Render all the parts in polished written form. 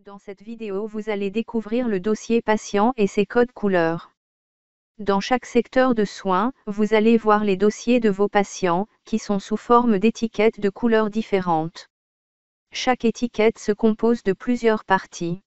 Dans cette vidéo, vous allez découvrir le dossier patient et ses codes couleurs. Dans chaque secteur de soins, vous allez voir les dossiers de vos patients, qui sont sous forme d'étiquettes de couleurs différentes. Chaque étiquette se compose de plusieurs parties.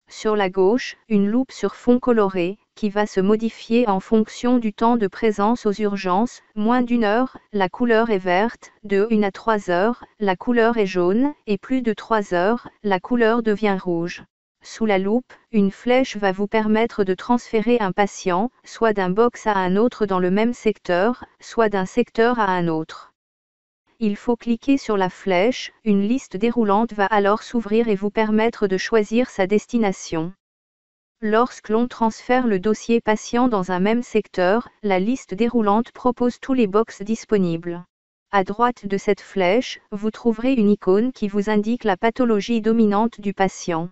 Sur la gauche, une loupe sur fond coloré, qui va se modifier en fonction du temps de présence aux urgences. Moins d'1 heure, la couleur est verte, de 1 à 3 heures, la couleur est jaune, et plus de 3 heures, la couleur devient rouge. Sous la loupe, une flèche va vous permettre de transférer un patient, soit d'un box à un autre dans le même secteur, soit d'un secteur à un autre. Il faut cliquer sur la flèche, une liste déroulante va alors s'ouvrir et vous permettre de choisir sa destination. Lorsque l'on transfère le dossier patient dans un même secteur, la liste déroulante propose tous les box disponibles. À droite de cette flèche, vous trouverez une icône qui vous indique la pathologie dominante du patient.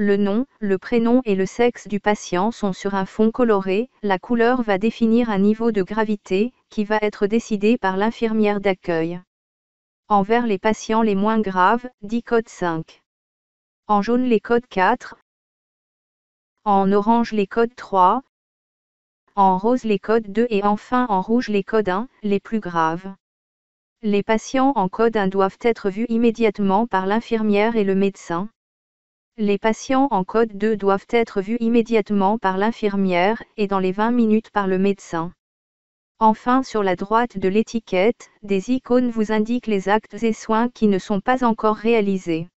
Le nom, le prénom et le sexe du patient sont sur un fond coloré. La couleur va définir un niveau de gravité, qui va être décidé par l'infirmière d'accueil. En vert les patients les moins graves, dit code 5. En jaune les codes 4. En orange les codes 3. En rose les codes 2 et enfin en rouge les codes 1, les plus graves. Les patients en code 1 doivent être vus immédiatement par l'infirmière et le médecin. Les patients en code 2 doivent être vus immédiatement par l'infirmière et dans les 20 minutes par le médecin. Enfin, sur la droite de l'étiquette, des icônes vous indiquent les actes et soins qui ne sont pas encore réalisés.